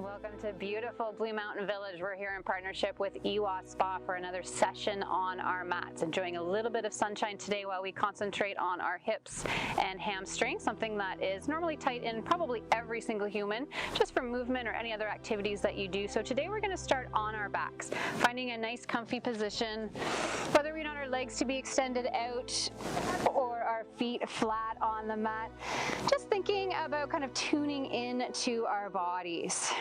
Welcome to beautiful Blue Mountain Village. We're here in partnership with Iwa Spa for another session on our mats. Enjoying a little bit of sunshine today while we concentrate on our hips and hamstrings, something that is normally tight in probably every single human, just from movement or any other activities that you do. So today we're going to start on our backs, finding a nice comfy position, whether we want our legs to be extended out or our feet flat on the mat. Just thinking about kind of tuning in to our bodies.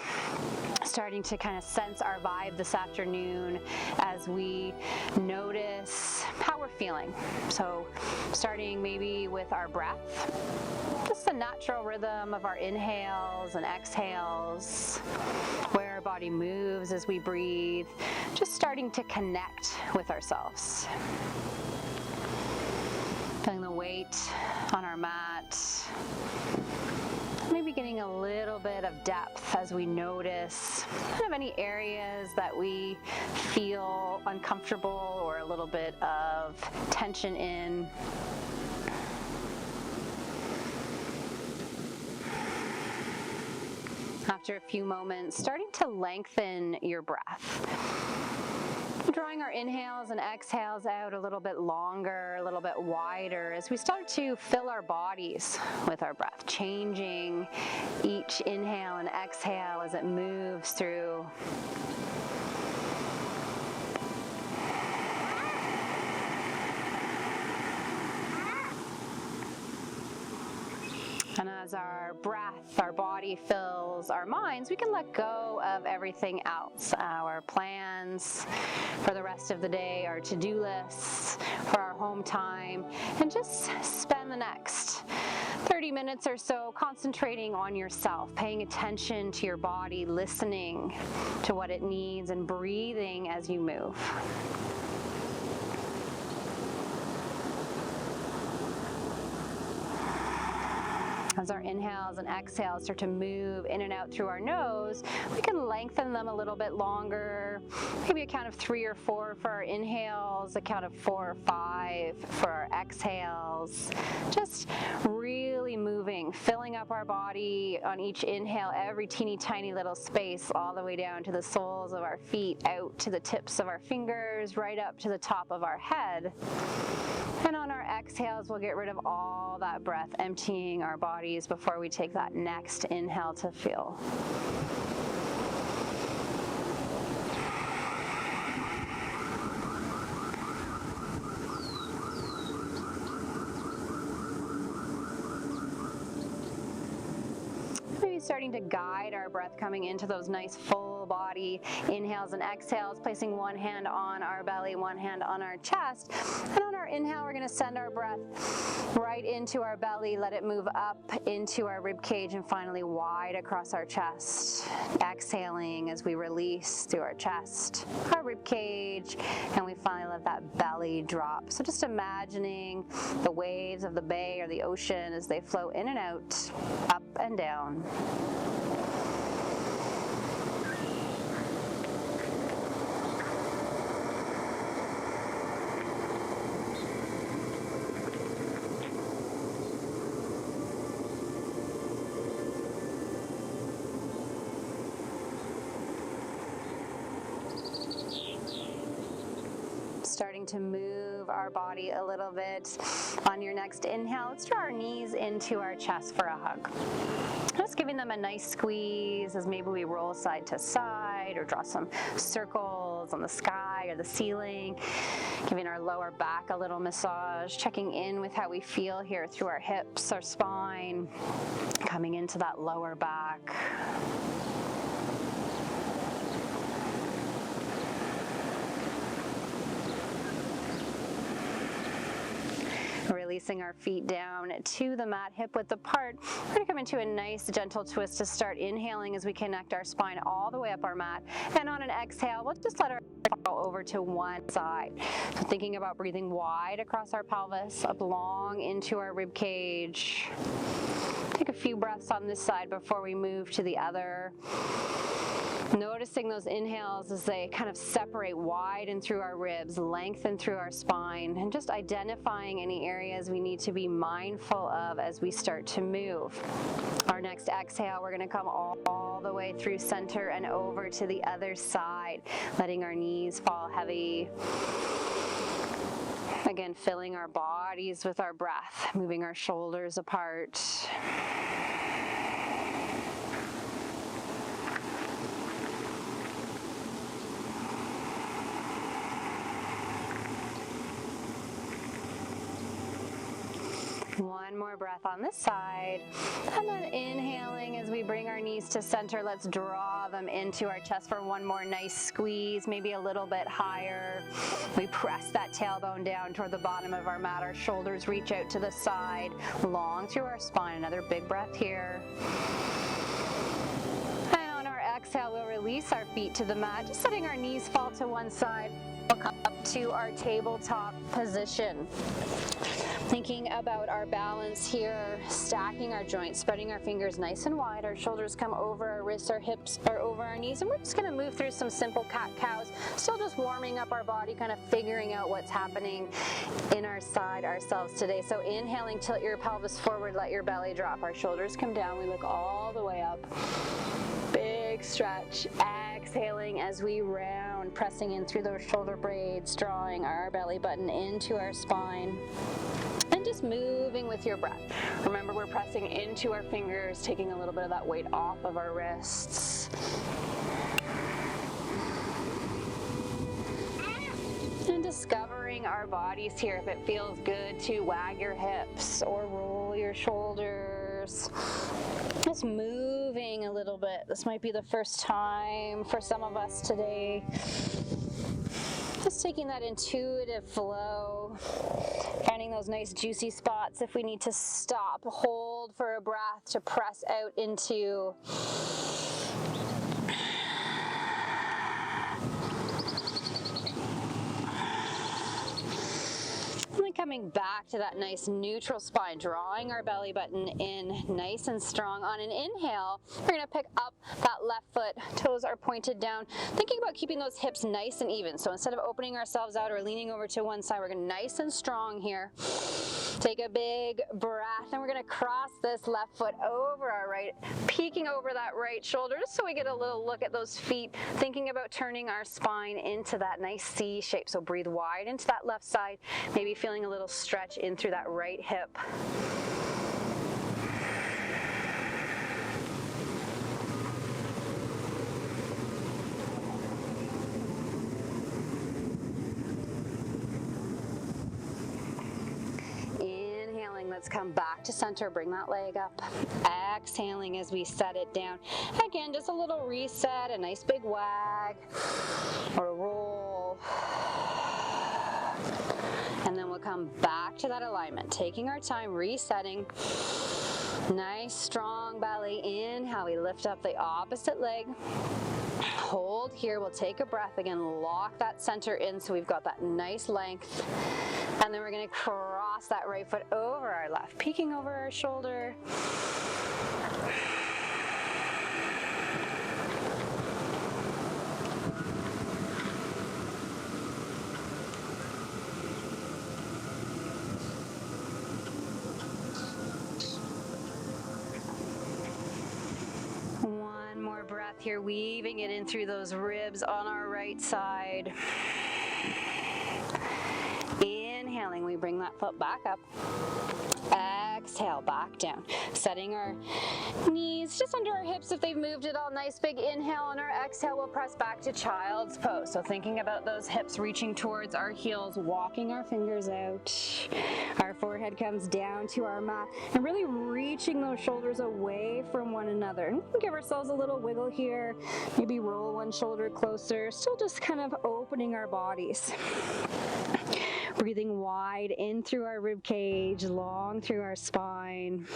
Starting to kind of sense our vibe this afternoon as we notice how we're feeling. So starting maybe with our breath, just the natural rhythm of our inhales and exhales, where our body moves as we breathe, just starting to connect with ourselves. Feeling the weight on our mat. Maybe getting a little bit of depth as we notice kind of any areas that we feel uncomfortable or a little bit of tension in. After a few moments, starting to lengthen your breath. Drawing our inhales and exhales out a little bit longer, a little bit wider as we start to fill our bodies with our breath, changing each inhale and exhale as it moves through. And as our breath, our body fills our minds, we can let go of everything else. Our plans for the rest of the day, our to-do lists for our home time, and just spend the next 30 minutes or so concentrating on yourself, paying attention to your body, listening to what it needs, and breathing as you move. As our inhales and exhales start to move in and out through our nose, we can lengthen them a little bit longer. Maybe a count of 3 or 4 for our inhales, a count of 4 or 5 for our exhales. Just really moving, filling up our body on each inhale, every teeny tiny little space, all the way down to the soles of our feet, out to the tips of our fingers, right up to the top of our head. And on our exhales, we'll get rid of all that breath, emptying our bodies before we take that next inhale to fill. Maybe starting to guide our breath coming into those nice full body inhales and exhales, placing one hand on our belly, one hand on our chest. And on our inhale, we're going to send our breath right into our belly, let it move up into our rib cage, and finally wide across our chest. Exhaling as we release through our chest, our rib cage, and we finally let that belly drop. So just imagining the waves of the bay or the ocean as they flow in and out, up and down. Starting to move our body a little bit. On your next inhale, let's draw our knees into our chest for a hug. Just giving them a nice squeeze as maybe we roll side to side or draw some circles on the sky or the ceiling. Giving our lower back a little massage, checking in with how we feel here through our hips, our spine, coming into that lower back. Releasing our feet down to the mat, hip width apart. We're going to come into a nice gentle twist to start inhaling as we connect our spine all the way up our mat. And on an exhale, we'll just let our fall over to one side. So thinking about breathing wide across our pelvis, up long into our rib cage. Take a few breaths on this side before we move to the other. Noticing those inhales as they kind of separate wide and through our ribs, lengthen through our spine, and just identifying any areas we need to be mindful of as we start to move. Our next exhale, we're going to come all the way through center and over to the other side, letting our knees fall heavy. Again, filling our bodies with our breath, moving our shoulders apart. One more breath on this side, and then inhaling as we bring our knees to center. Let's draw them into our chest for one more nice squeeze, maybe a little bit higher. We press that tailbone down toward the bottom of our mat. Our shoulders reach out to the side, long through our spine. Another big breath here. And on our exhale, we'll release our feet to the mat, just letting our knees fall to one side. We'll come up to our tabletop position. Thinking about our balance here, stacking our joints, spreading our fingers nice and wide. Our shoulders come over our wrists, our hips are over our knees, and we're just going to move through some simple cat-cows, still just warming up our body, kind of figuring out what's happening in our side ourselves today. So inhaling, tilt your pelvis forward, let your belly drop. Our shoulders come down, we look all the way up. Big stretch. Exhaling as we round, pressing in through those shoulder blades, drawing our belly button into our spine. And just moving with your breath. Remember, we're pressing into our fingers, taking a little bit of that weight off of our wrists. And discovering our bodies here. If it feels good to wag your hips or roll your shoulders. Just moving a little bit. This might be the first time for some of us today. Just taking that intuitive flow, finding those nice juicy spots if we need to stop, hold for a breath to press out into. Coming back to that nice neutral spine, drawing our belly button in nice and strong. On an inhale, we're going to pick up that left foot, toes are pointed down, thinking about keeping those hips nice and even. So instead of opening ourselves out or leaning over to one side, we're going to nice and strong here. Take a big breath, and we're going to cross this left foot over our right, peeking over that right shoulder, just so we get a little look at those feet, thinking about turning our spine into that nice C shape. So breathe wide into that left side, maybe feeling a little stretch in through that right hip. Let's come back to center, bring that leg up. Exhaling as we set it down. Again, just a little reset, a nice big wag or a roll. And then we'll come back to that alignment, taking our time, resetting. Nice strong belly. Inhale, we lift up the opposite leg. Hold here, we'll take a breath again, lock that center in so we've got that nice length. And then we're going to cross that right foot over our left, peeking over our shoulder. One more breath here, weaving it in through those ribs on our right side. Inhaling, we bring that foot back up. Exhale, back down. Setting our knees just under our hips if they've moved at all. Nice big inhale. On our exhale, we'll press back to child's pose. So thinking about those hips reaching towards our heels, walking our fingers out. Our forehead comes down to our mat and really reaching those shoulders away from one another. And we can give ourselves a little wiggle here. Maybe roll one shoulder closer. Still just kind of opening our bodies. Breathing wide in through our rib cage, long through our spine.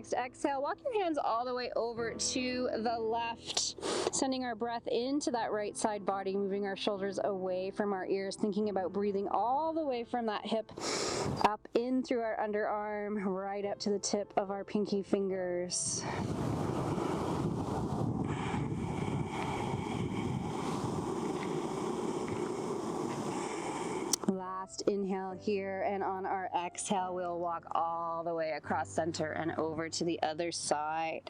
next exhale, walk your hands all the way over to the left, sending our breath into that right side body, moving our shoulders away from our ears, thinking about breathing all the way from that hip up in through our underarm, right up to the tip of our pinky fingers. Last inhale here, and on our exhale, we'll walk all the way across center and over to the other side.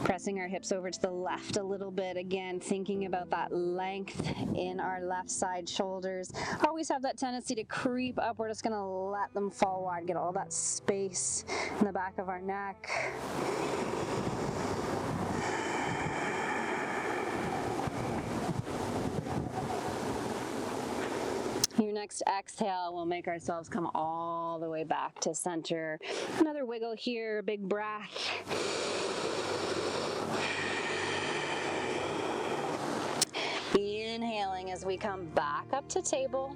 Pressing our hips over to the left a little bit, again, thinking about that length in our left side shoulders. Always have that tendency to creep up. We're just gonna let them fall wide, get all that space in the back of our neck. Your next exhale, we'll make ourselves come all the way back to center. Another wiggle here, big breath. Inhaling as we come back up to table.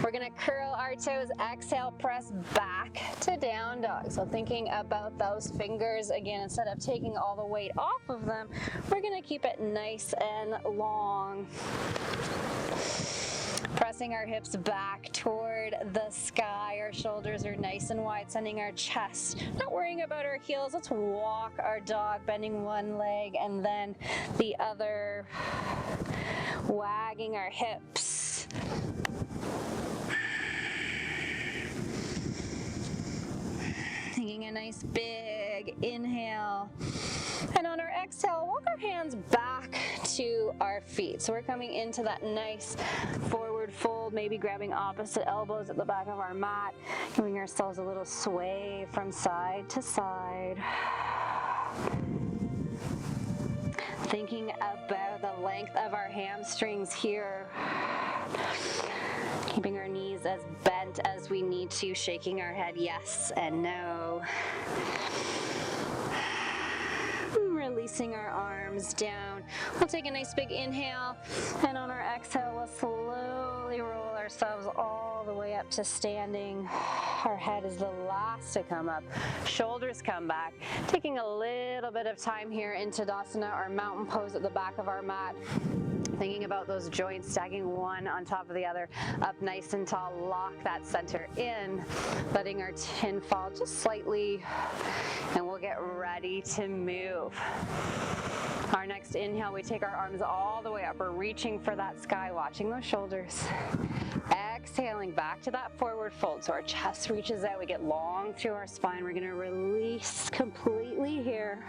We're gonna curl our toes, exhale, press back to down dog. So thinking about those fingers, again, instead of taking all the weight off of them, we're gonna keep it nice and long. Pressing our hips back toward the sky. Our shoulders are nice and wide, sending our chest. Not worrying about our heels. Let's walk our dog, bending one leg and then the other. Wagging our hips. Taking a nice big inhale. And on our exhale, walk our hands back to our feet. So we're coming into that nice forward fold, maybe grabbing opposite elbows at the back of our mat, giving ourselves a little sway from side to side. Thinking about the length of our hamstrings here. Keeping our knees as bent as we need to, shaking our head yes and no. Releasing our arms down. We'll take a nice big inhale, and on our exhale, we'll slowly roll ourselves all the way up to standing. Our head is the last to come up. Shoulders come back. Taking a little bit of time here in Tadasana, our mountain pose at the back of our mat. Thinking about those joints, stacking one on top of the other, up nice and tall. Lock that center in, letting our chin fall just slightly, and we'll get ready to move. Our next inhale, we take our arms all the way up. We're reaching for that sky, watching those shoulders. Exhaling back to that forward fold, so our chest reaches out. We get long through our spine. We're gonna release completely here.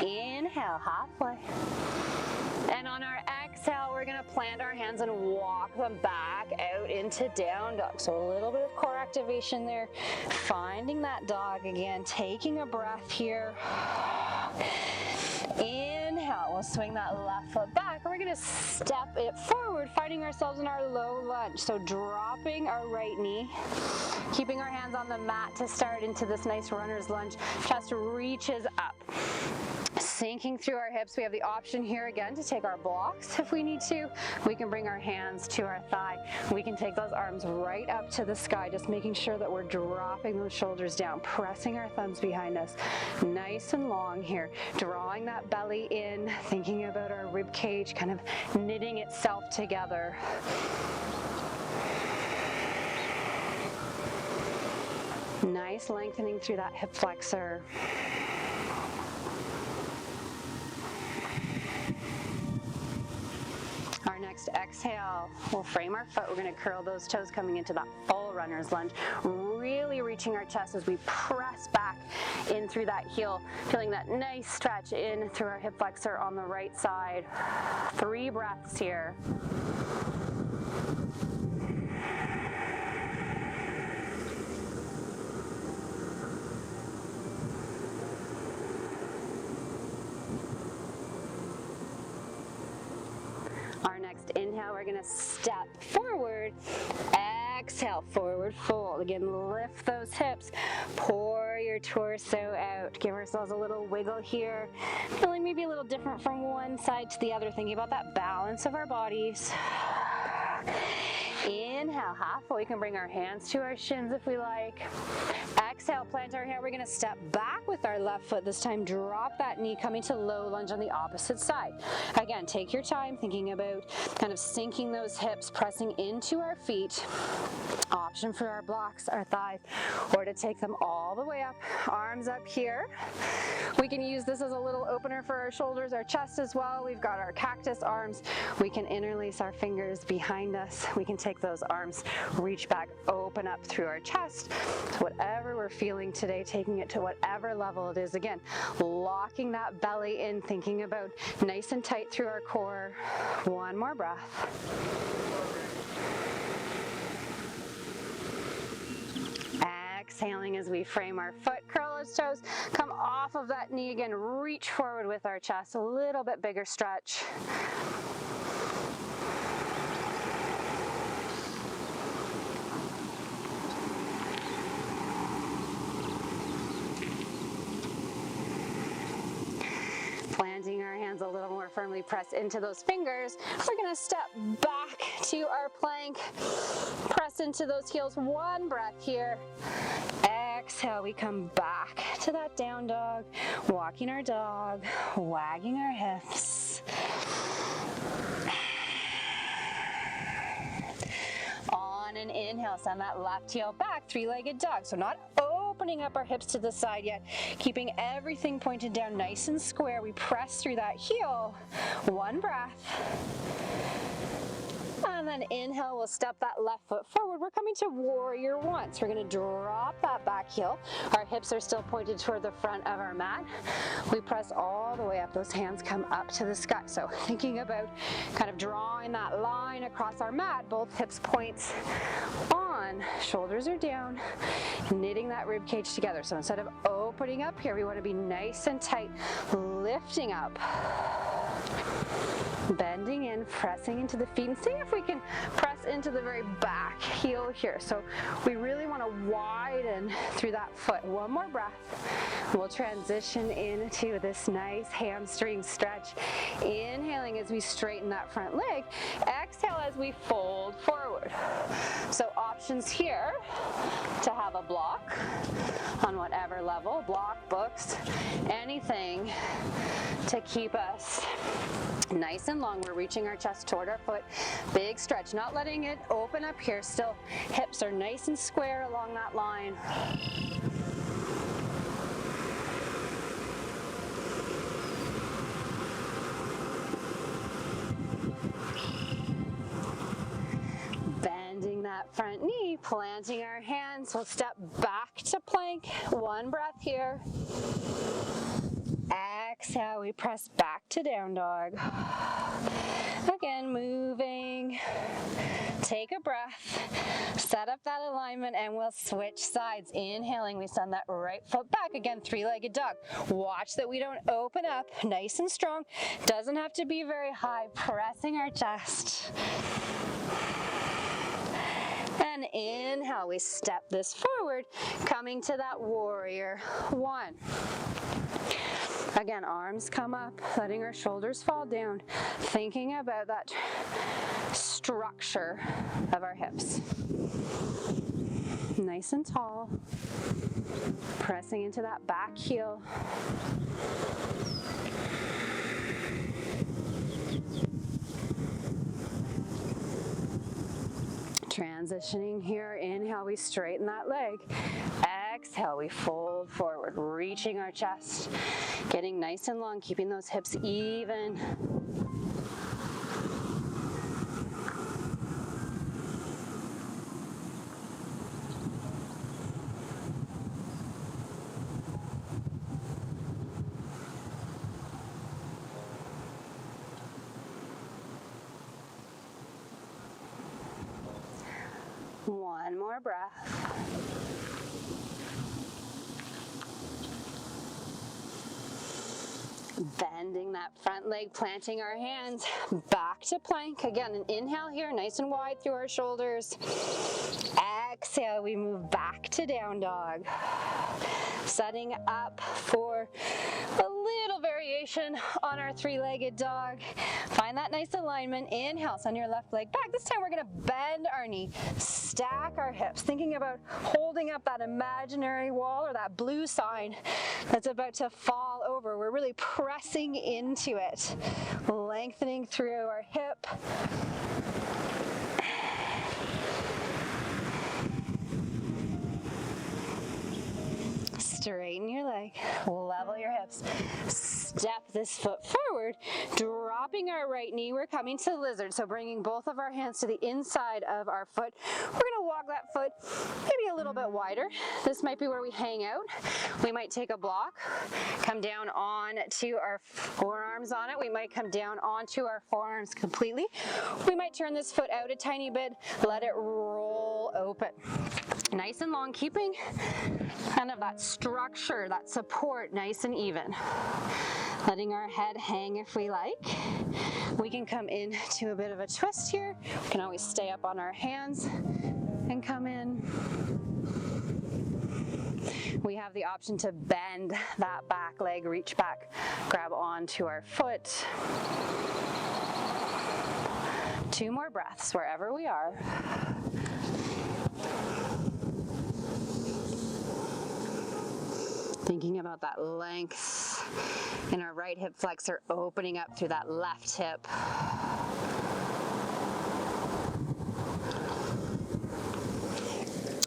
Inhale, halfway. And on our exhale, we're gonna plant our hands and walk them back out into down dog. So a little bit of core activation there. Finding that dog again, taking a breath here. Inhale, we'll swing that left foot back, and we're gonna step it forward, finding ourselves in our low lunge. So dropping our right knee, keeping our hands on the mat to start into this nice runner's lunge. Chest reaches up. Sinking through our hips, we have the option here again to take our blocks if we need to. We can bring our hands to our thigh. We can take those arms right up to the sky, just making sure that we're dropping those shoulders down, pressing our thumbs behind us. Nice and long here, drawing that belly in, thinking about our rib cage kind of knitting itself together. Nice lengthening through that hip flexor. Our next exhale, we'll frame our foot. We're going to curl those toes, coming into that full runner's lunge, really reaching our chest as we press back in through that heel, feeling that nice stretch in through our hip flexor on the right side. 3 breaths here. Our next inhale, we're gonna step forward, exhale, forward fold. Again, lift those hips, pour your torso out. Give ourselves a little wiggle here. Feeling maybe a little different from one side to the other, thinking about that balance of our bodies. Inhale, halfway. We can bring our hands to our shins if we like. Exhale, plant our hand. We're going to step back with our left foot. This time, drop that knee, coming to low lunge on the opposite side. Again, take your time thinking about kind of sinking those hips, pressing into our feet. Option for our blocks, our thighs, or to take them all the way up, arms up here. We can use this as a little opener for our shoulders, our chest as well. We've got our cactus arms. We can interlace our fingers behind us. We can take those arms, reach back, open up through our chest. Whatever we're feeling today, taking it to whatever level it is. Again, locking that belly in, thinking about nice and tight through our core. One more breath. Exhaling as we frame our foot, curl those toes, come off of that knee again, reach forward with our chest, a little bit bigger stretch. Planting our hands a little more firmly, press into those fingers. We're going to step back to our plank, press into those heels. One breath here. Exhale, we come back to that down dog, walking our dog, wagging our hips. On an inhale, send that left heel back, three-legged dog. So not opening up our hips to the side yet, keeping everything pointed down nice and square. We press through that heel. One breath. And then inhale, we'll step that left foot forward. We're coming to warrior one. So we're going to drop that back heel. Our hips are still pointed toward the front of our mat. We press all the way up. Those hands come up to the sky. So thinking about kind of drawing that line across our mat, both hips points on, shoulders are down, knitting that rib cage together. So instead of opening up here, we want to be nice and tight, lifting up. Bending in, pressing into the feet, and see if we can press into the very back heel here. So we really want to widen through that foot. One more breath. We'll transition into this nice hamstring stretch. Inhaling as we straighten that front leg. Exhale as we fold forward. So options here to have a block on whatever level, block, books, anything to keep us nice and long. We're reaching our chest toward our foot. Big stretch, not letting it open up here. Still, hips are nice and square along that line. Bending that front knee, planting our hands. We'll step back to plank. One breath here. Exhale, we press back to down dog. Again, moving. Take a breath. Set up that alignment and we'll switch sides. Inhaling, we send that right foot back. Again, three-legged dog. Watch that we don't open up. Nice and strong. Doesn't have to be very high. Pressing our chest. And inhale, we step this forward, coming to that warrior one. Again, arms come up, letting our shoulders fall down, thinking about that structure of our hips. Nice and tall, pressing into that back heel. Transitioning here, inhale, we straighten that leg. Exhale, we fold forward, reaching our chest, getting nice and long, keeping those hips even. One more breath. Bending that front leg, planting our hands back to plank. Again, an inhale here, nice and wide through our shoulders. Exhale, we move back to down dog. Setting up for a little variation variation on our three-legged dog. Find that nice alignment. Inhale, send your left leg back. This time we're gonna bend our knee, stack our hips, thinking about holding up that imaginary wall or that blue sign that's about to fall over. We're really pressing into it, lengthening through our hip. Straighten your leg, level your hips, step this foot forward, dropping our right knee. We're coming to lizard, so bringing both of our hands to the inside of our foot. We're gonna walk that foot maybe a little bit wider. This might be where we hang out. We might take a block, come down on to our forearms on it. We might come down onto our forearms completely. We might turn this foot out a tiny bit, let it roll open. Nice and long, keeping kind of that structure, that support nice and even. Letting our head hang if we like. We can come into a bit of a twist here. We can always stay up on our hands and come in. We have the option to bend that back leg, reach back, grab onto our foot. 2 more breaths wherever we are. Thinking about that length in our right hip flexor, opening up through that left hip.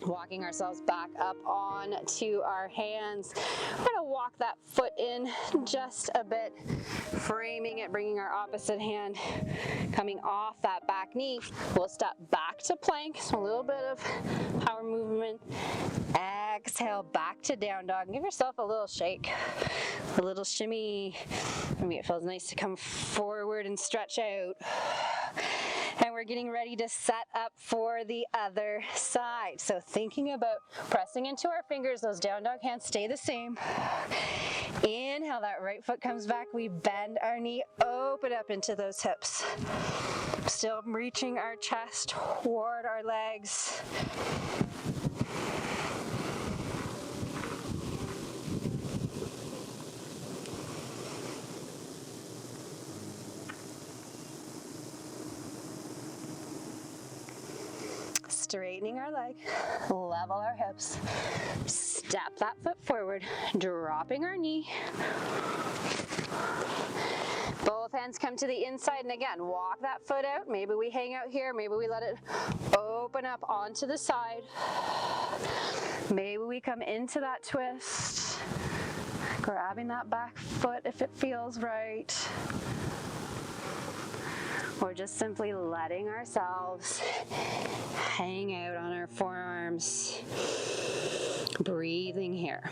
Walking ourselves back up onto our hands. We're gonna walk that foot in just a bit, framing it, bringing our opposite hand, coming off that back knee. We'll step back to plank, so a little bit of power movement. Exhale, back to down dog. Give yourself a little shake, a little shimmy. Maybe it feels nice to come forward and stretch out. And we're getting ready to set up for the other side. So thinking about pressing into our fingers, those down dog hands stay the same. Inhale, that right foot comes back. We bend our knee, open up into those hips. Still reaching our chest toward our legs. Straightening our leg, level our hips, step that foot forward, dropping our knee. Both hands come to the inside, and again, walk that foot out. Maybe we hang out here, maybe we let it open up onto the side. Maybe we come into that twist, grabbing that back foot if it feels right. Or just simply letting ourselves hang out on our forearms, breathing here.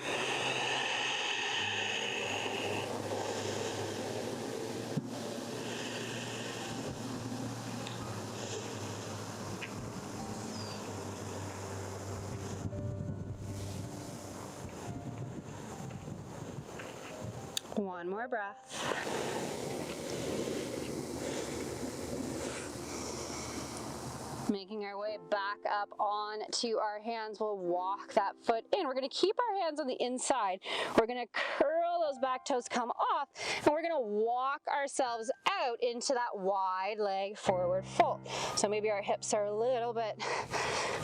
One more breath. Making our way back up onto our hands, we'll walk that foot in. We're gonna keep our hands on the inside. We're gonna curl those back toes, come off, and we're gonna walk ourselves out into that wide leg forward fold. So maybe our hips are a little bit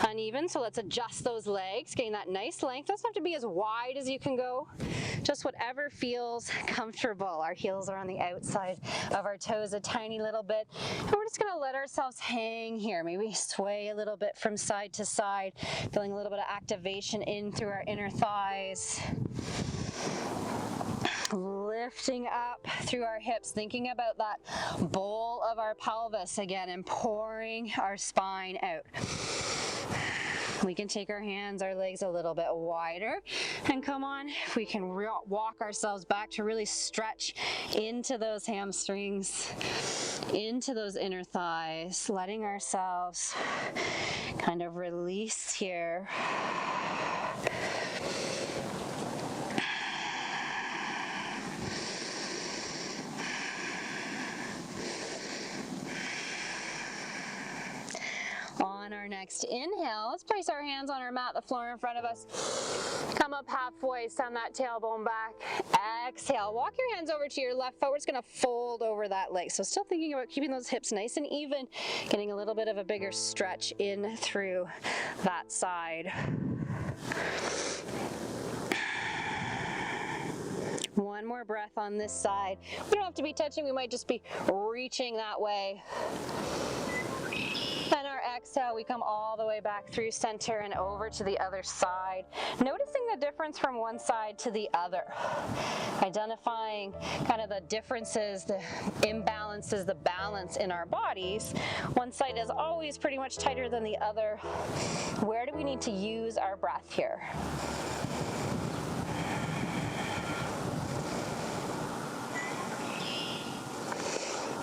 uneven, so let's adjust those legs, getting that nice length. Doesn't have to be as wide as you can go, just whatever feels comfortable. Our heels are on the outside of our toes a tiny little bit, and we're just gonna let ourselves hang here. Maybe sway a little bit from side to side, feeling a little bit of activation in through our inner thighs. Lifting up through our hips, thinking about that bowl of our pelvis again and pouring our spine out. We can take our hands, our legs a little bit wider, and come on, if we can walk ourselves back to really stretch into those hamstrings, into those inner thighs, letting ourselves kind of release here. On our next next inhale, let's place our hands on our mat, the floor in front of us. Come up halfway, send that tailbone back. Exhale, walk your hands over to your left foot. We're just gonna fold over that leg. So still thinking about keeping those hips nice and even, getting a little bit of a bigger stretch in through that side. One more breath on this side. We don't have to be touching, we might just be reaching that way. And our exhale, we come all the way back through center and over to the other side. Noticing the difference from one side to the other. Identifying kind of the differences, the imbalances, the balance in our bodies. One side is always pretty much tighter than the other. Where do we need to use our breath here?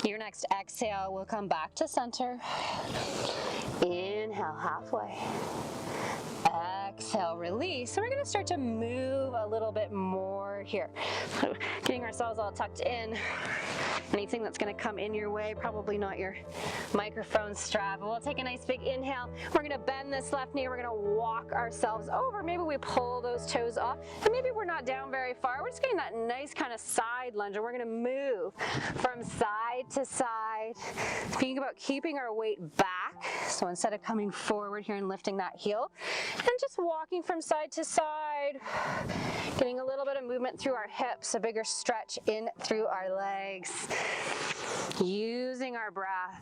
Your next exhale will come back to center. Inhale halfway. Exhale, release. So we're going to start to move a little bit more here. Getting ourselves all tucked in. Anything that's going to come in your way, probably not your microphone strap. We'll take a nice big inhale. We're going to bend this left knee. We're going to walk ourselves over. Maybe we pull those toes off. And maybe we're not down very far. We're just getting that nice kind of side lunge. And we're going to move from side to side. Thinking about keeping our weight back. So instead of coming forward here and lifting that heel, and just walking from side to side, getting a little bit of movement through our hips, a bigger stretch in through our legs, using our breath.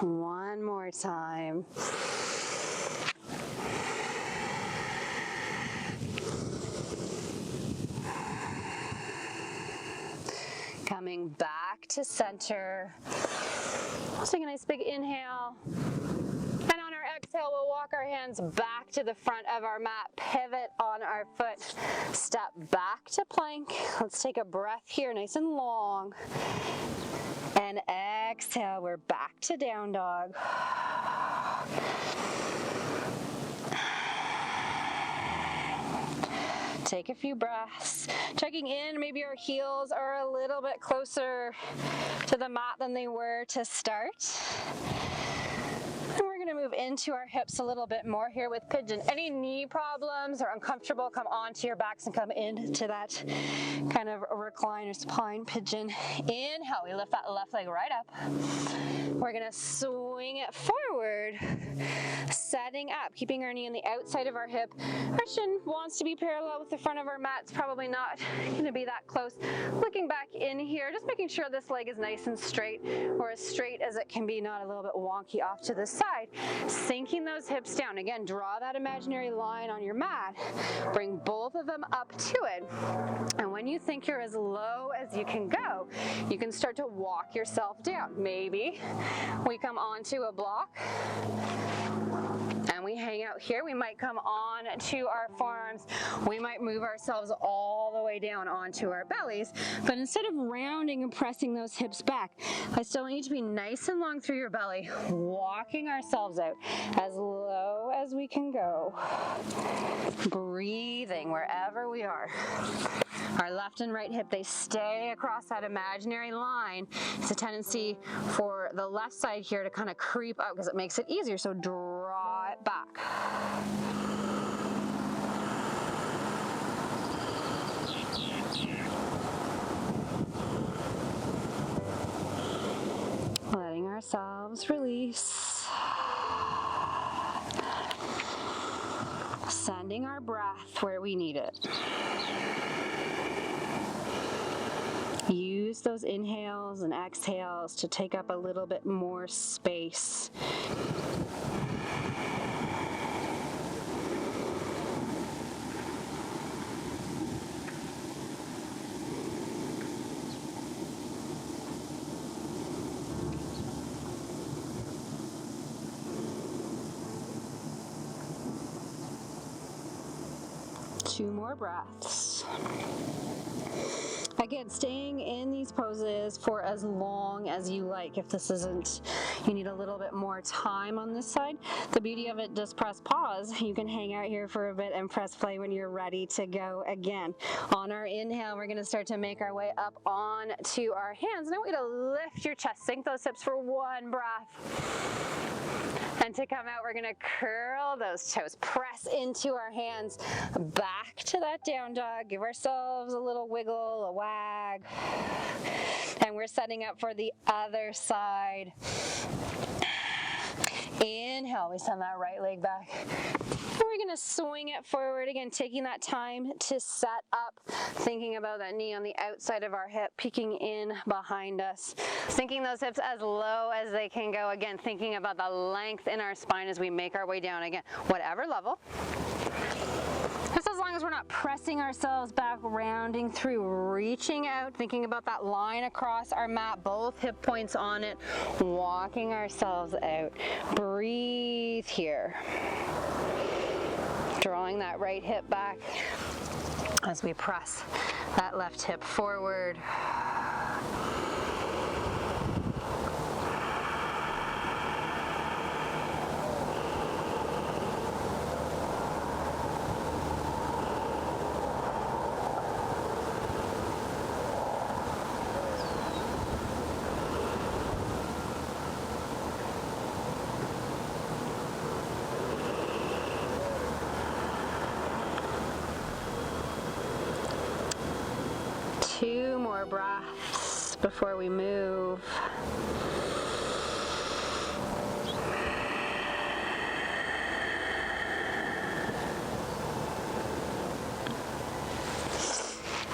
One more time. Coming back to center. Let's take a nice big inhale. And on our exhale, we'll walk our hands back to the front of our mat, pivot on our foot, step back to plank. Let's take a breath here, nice and long. And exhale, we're back to down dog. Take a few breaths. Checking in, maybe our heels are a little bit closer to the mat than they were to start. And we're going to move into our hips a little bit more here with Pigeon. Any knee problems or uncomfortable, come onto your backs and come into that kind of recline or supine Pigeon. Inhale, we lift that left leg right up. We're going to swing it forward, setting up, keeping our knee on the outside of our hip. Our shin wants to be parallel with the front of our mat. It's probably not going to be that close. Looking back in here, just making sure this leg is nice and straight, or as straight as it can be, not a little bit wonky off to the side. Sinking those hips down. Again, draw that imaginary line on your mat. Bring both of them up to it. And when you think you're as low as you can go, you can start to walk yourself down. Maybe we come onto a block and we hang out here. We might come on to our forearms. We might move ourselves all the way down onto our bellies. But instead of rounding and pressing those hips back, I still want you to be nice and long through your belly, walking ourselves out as low as we can go. Breathing wherever we are. Our left and right hip, they stay across that imaginary line. It's a tendency for the left side here to kind of creep out because it makes it easier. So draw it back. Letting ourselves release. Sending our breath where we need it. Use those inhales and exhales to take up a little bit more space. Two more breaths. Again, staying in these poses for as long as you like. If this isn't, you need a little bit more time on this side. The beauty of it, just press pause. You can hang out here for a bit and press play when you're ready to go again. On our inhale, we're gonna start to make our way up on to our hands. Now we're gonna lift your chest, sink those hips for one breath. And to come out, we're gonna curl those toes, press into our hands, back to that down dog, give ourselves a little wiggle, a wag, and we're setting up for the other side. Inhale, we send that right leg back. We're gonna swing it forward again, taking that time to set up, thinking about that knee on the outside of our hip, peeking in behind us. Sinking those hips as low as they can go. Again, thinking about the length in our spine as we make our way down again, whatever level. Just as long as we're not pressing ourselves back, rounding through, reaching out, thinking about that line across our mat, both hip points on it, walking ourselves out. Breathe here. Drawing that right hip back as we press that left hip forward. Two more breaths before we move.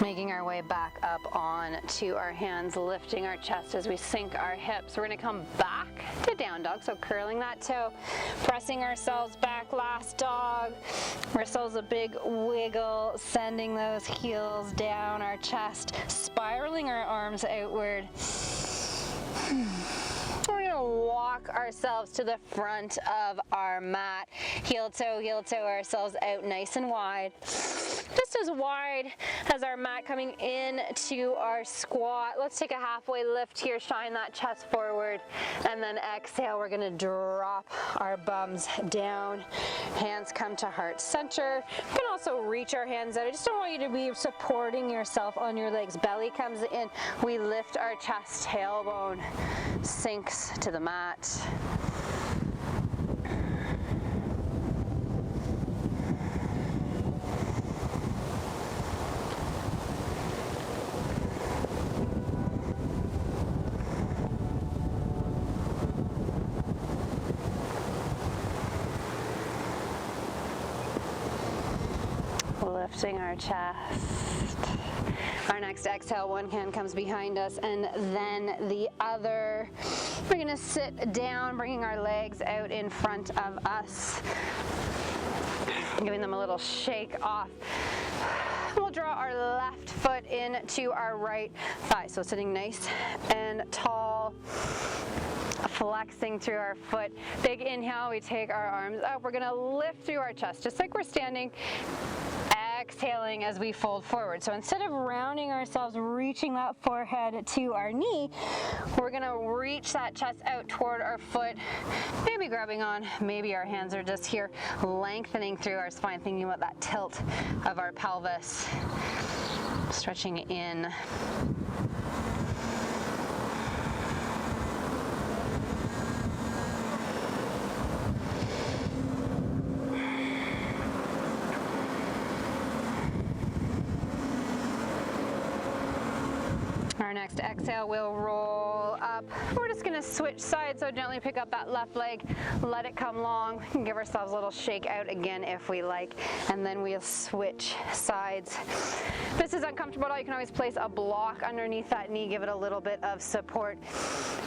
Making our way back up on to our hands, lifting our chest as we sink our hips. We're gonna come back to down dog, so curling that toe, pressing ourselves back, last dog. Ourselves a big wiggle, sending those heels down our chest, spiraling our arms outward. We're gonna walk ourselves to the front of our mat. Heel toe ourselves out nice and wide. Just as wide as our mat coming in to our squat. Let's take a halfway lift here, shine that chest forward, and then exhale, we're gonna drop our bums down. Hands come to heart center. We can also reach our hands out. I just don't want you to be supporting yourself on your legs. Belly comes in, we lift our chest, tailbone sinks to the mat. Lifting our chest. Our next exhale, one hand comes behind us and then the other. We're gonna sit down, bringing our legs out in front of us, giving them a little shake off. We'll draw our left foot into our right thigh. So sitting nice and tall, flexing through our foot. Big inhale, we take our arms up. We're gonna lift through our chest, just like we're standing. Exhaling as we fold forward. So instead of rounding ourselves, reaching that forehead to our knee, we're gonna reach that chest out toward our foot, maybe grabbing on, maybe our hands are just here, lengthening through our spine, thinking about that tilt of our pelvis, stretching in. Our next exhale, we'll roll up. We're just gonna switch sides, so gently pick up that left leg, let it come long. We can give ourselves a little shake out again if we like, and then we'll switch sides. If this is uncomfortable at all, you can always place a block underneath that knee, give it a little bit of support.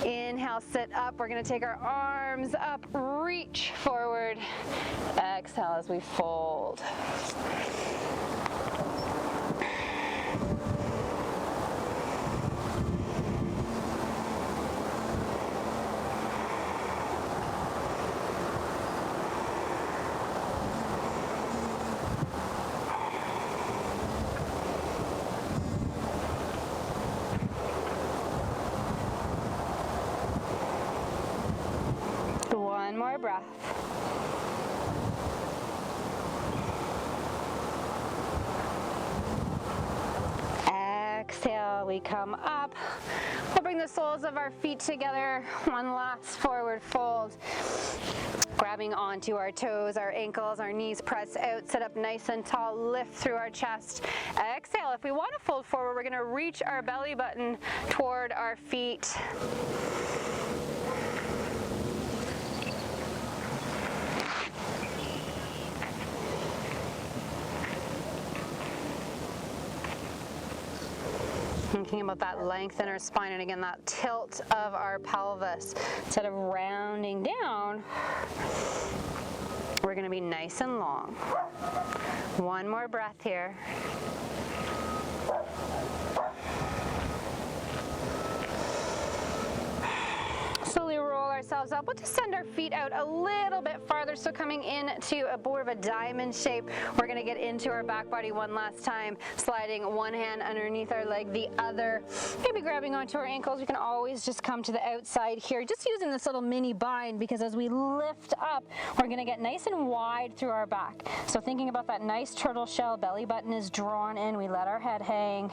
Inhale, sit up. We're gonna take our arms up, reach forward. Exhale as we fold. breath. Exhale, we come up. We'll bring the soles of our feet together. One last forward fold. Grabbing onto our toes, our ankles, our knees press out, sit up nice and tall, lift through our chest. Exhale, if we want to fold forward, we're going to reach our belly button toward our feet. Thinking about that length in our spine and again that tilt of our pelvis. Instead of rounding down, we're going to be nice and long. One more breath here. Slowly roll ourselves up. We'll just send our feet out a little bit farther. So coming into more of a diamond shape, we're going to get into our back body one last time, sliding one hand underneath our leg, the other, maybe grabbing onto our ankles. We can always just come to the outside here, just using this little mini bind, because as we lift up, we're going to get nice and wide through our back. So thinking about that nice turtle shell, belly button is drawn in, we let our head hang.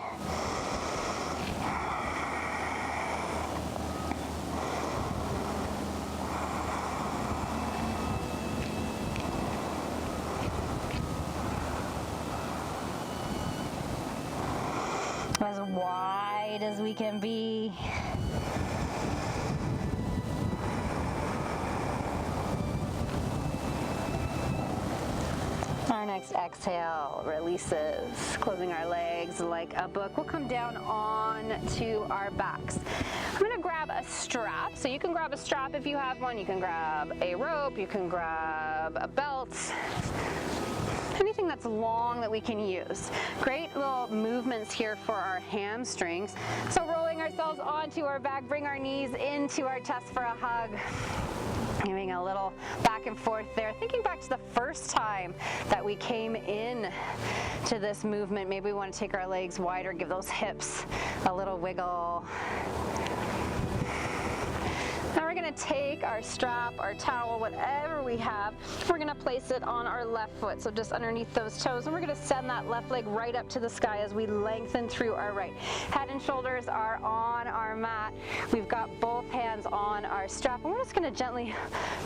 As wide as we can be. Our next exhale releases, closing our legs like a book. We'll come down on to our backs. I'm going to grab a strap. So you can grab a strap if you have one. You can grab a rope. You can grab a belt. Anything that's long that we can use. Great little movements here for our hamstrings. So rolling ourselves onto our back, bring our knees into our chest for a hug. Giving a little back and forth there. Thinking back to the first time that we came in to this movement. Maybe we want to take our legs wider, give those hips a little wiggle. Now we're going to take our strap, our towel, whatever we have, we're going to place it on our left foot, so just underneath those toes, and we're going to send that left leg right up to the sky as we lengthen through our right. Head and shoulders are on our mat. We've got both hands on our strap, and we're just going to gently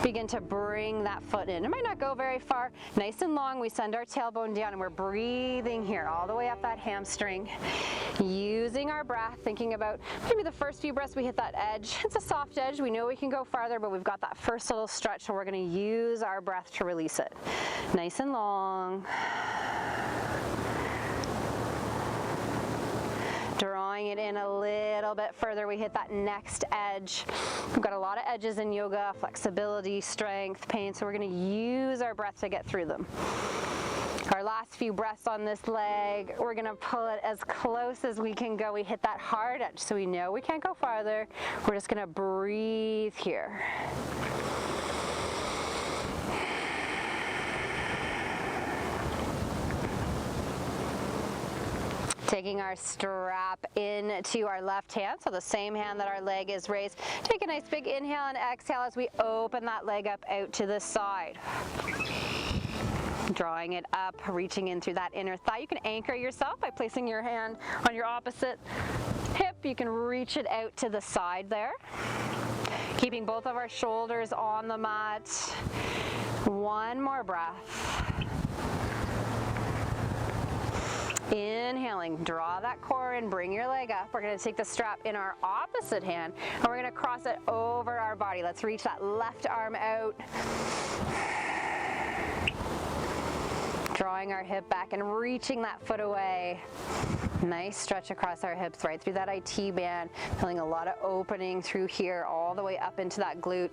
begin to bring that foot in. It might not go very far. Nice and long, we send our tailbone down, and we're breathing here all the way up that hamstring. Using our breath, thinking about maybe the first few breaths we hit that edge. It's a soft edge. We know we can go farther, but we've got that first little stretch, so we're going to use our breath to release it. Nice and long. Drawing it in a little bit further, we hit that next edge. We've got a lot of edges in yoga, flexibility, strength, pain, so we're going to use our breath to get through them. Our last few breaths on this leg, we're going to pull it as close as we can go. We hit that hard edge, so we know we can't go farther. We're just going to breathe here. Taking our strap into our left hand, so the same hand that our leg is raised. Take a nice big inhale and exhale as we open that leg up out to the side. Drawing it up, reaching in through that inner thigh. You can anchor yourself by placing your hand on your opposite hip. You can reach it out to the side there. Keeping both of our shoulders on the mat. One more breath. Inhaling, draw that core in, bring your leg up. We're going to take the strap in our opposite hand, and we're going to cross it over our body. Let's reach that left arm out. Drawing our hip back and reaching that foot away. Nice stretch across our hips, right through that IT band. Feeling a lot of opening through here, all the way up into that glute.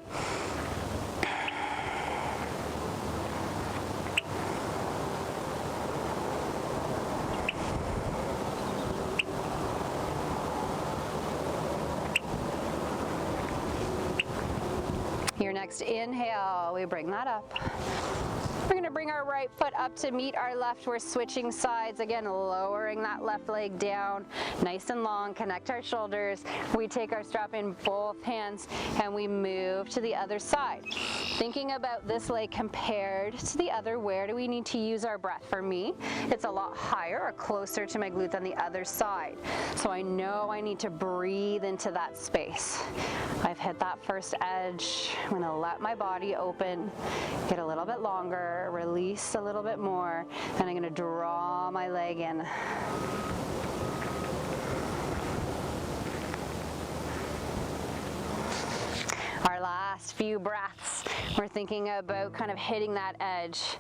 Your next inhale, we bring that up. We're going to gonna bring our right foot up to meet our left. We're switching sides. Again, lowering that left leg down, nice and long, connect our shoulders. We take our strap in both hands and we move to the other side. Thinking about this leg compared to the other, where do we need to use our breath? For me, it's a lot higher or closer to my glute than the other side. So I know I need to breathe into that space. I've hit that first edge. I'm gonna let my body open, get a little bit longer, release a little bit more, and I'm gonna draw my leg in. Our last few breaths, we're thinking about kind of hitting that edge.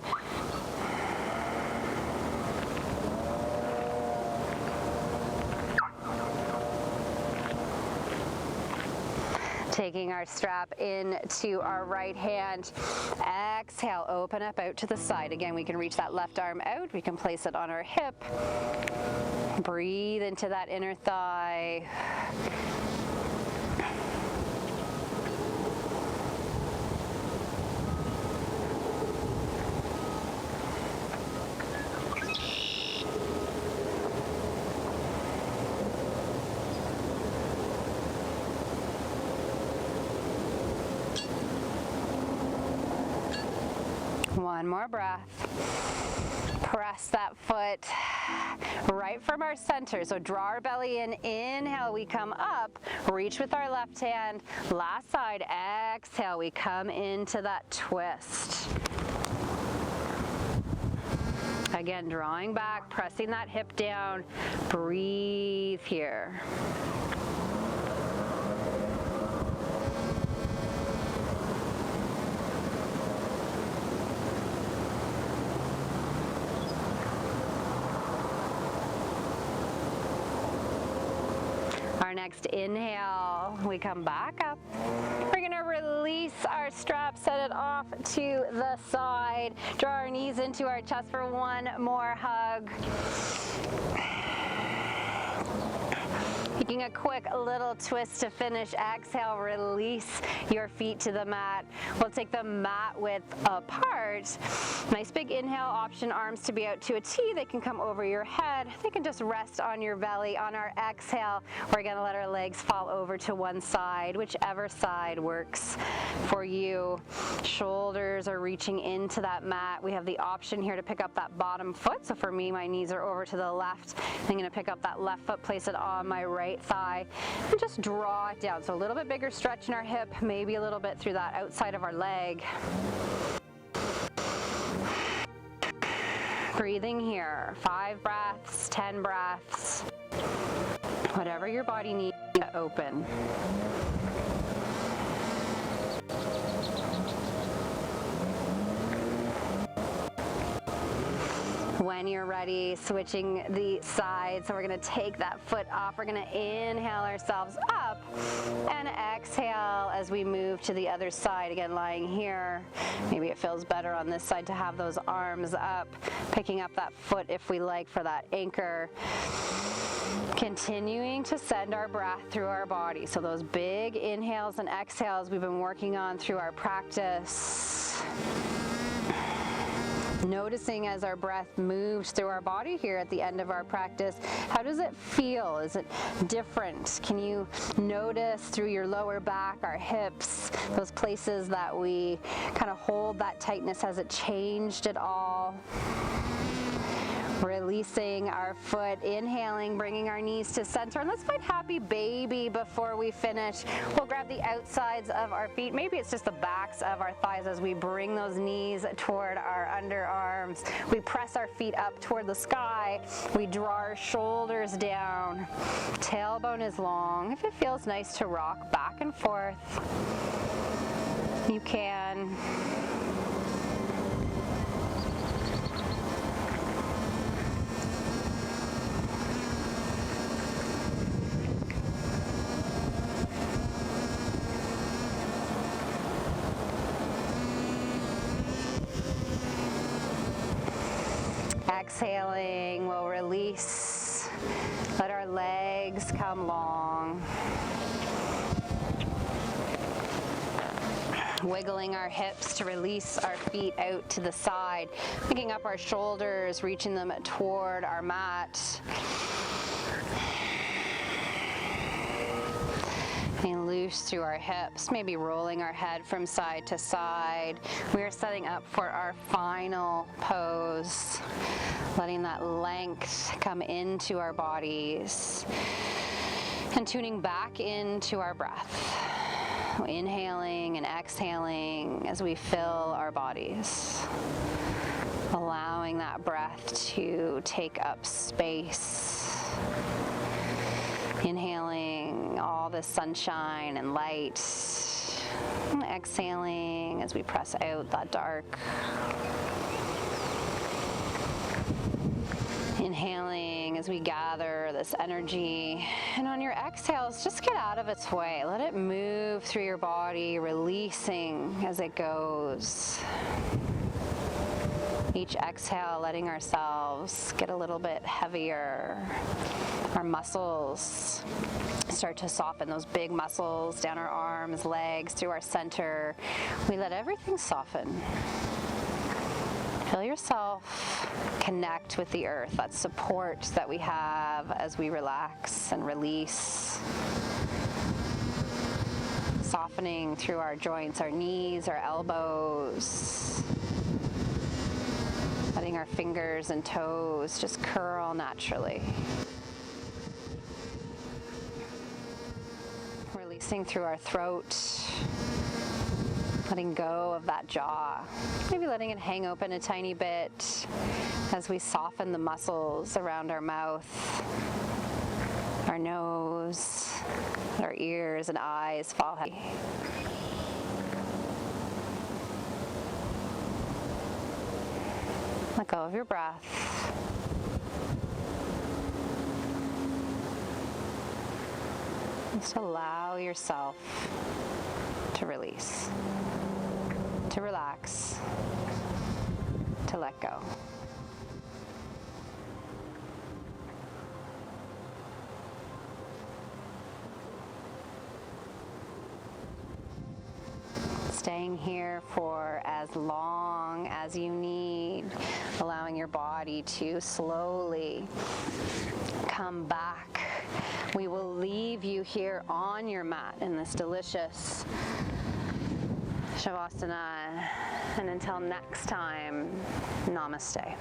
Taking our strap into our right hand. Exhale, open up out to the side. Again, we can reach that left arm out. We can place it on our hip. Breathe into that inner thigh. One more breath. Press that foot right from our center. So draw our belly in. Inhale, we come up. Reach with our left hand. Last side. Exhale, we come into that twist. Again, drawing back, pressing that hip down. Breathe here. Our next inhale, we come back up. We're gonna release our strap, set it off to the side. Draw our knees into our chest for one more hug. Taking a quick little twist to finish. Exhale, release your feet to the mat. We'll take the mat width apart. Nice big inhale, option arms to be out to a T. They can come over your head. They can just rest on your belly. On our exhale, we're gonna let our legs fall over to one side, whichever side works for you. Shoulders are reaching into that mat. We have the option here to pick up that bottom foot. So for me, my knees are over to the left. I'm gonna pick up that left foot, place it on my right thigh, and just draw it down. So a little bit bigger stretch in our hip, maybe a little bit through that outside of our leg. Breathing here, 5 breaths, 10 breaths, whatever your body needs to open. When you're ready, switching the sides. So we're gonna take that foot off. We're gonna inhale ourselves up and exhale as we move to the other side. Again, lying here. Maybe it feels better on this side to have those arms up. Picking up that foot if we like for that anchor. Continuing to send our breath through our body. So those big inhales and exhales we've been working on through our practice. Noticing as our breath moves through our body here at the end of our practice, how does it feel? Is it different? Can you notice through your lower back, our hips, those places that we kind of hold that tightness? Has it changed at all? Releasing our foot, inhaling, bringing our knees to center. And let's find happy baby before we finish. We'll grab the outsides of our feet. Maybe it's just the backs of our thighs as we bring those knees toward our underarms. We press our feet up toward the sky. We draw our shoulders down. Tailbone is long. If it feels nice to rock back and forth, you can. Exhaling, we'll release. Let our legs come long. Wiggling our hips to release our feet out to the side, picking up our shoulders, reaching them toward our mat. And loose through our hips, maybe rolling our head from side to side. We are setting up for our final pose, letting that length come into our bodies and tuning back into our breath. Inhaling and exhaling as we fill our bodies, allowing that breath to take up space. Inhaling all the sunshine and light, and exhaling as we press out that dark. Inhaling as we gather this energy, and on your exhales, just get out of its way. Let it move through your body, releasing as it goes. Each exhale, letting ourselves get a little bit heavier. Our muscles start to soften, those big muscles down our arms, legs, through our center. We let everything soften. Feel yourself connect with the earth, that support that we have as we relax and release. Softening through our joints, our knees, our elbows. Letting our fingers and toes just curl naturally. Releasing through our throat. Letting go of that jaw, maybe letting it hang open a tiny bit as we soften the muscles around our mouth, our nose, our ears and eyes fall heavy. Let go of your breath. Just allow yourself to release, to relax, to let go. Staying here for as long as you need, allowing your body to slowly come back. We will leave you here on your mat in this delicious Shavasana, and until next time, namaste.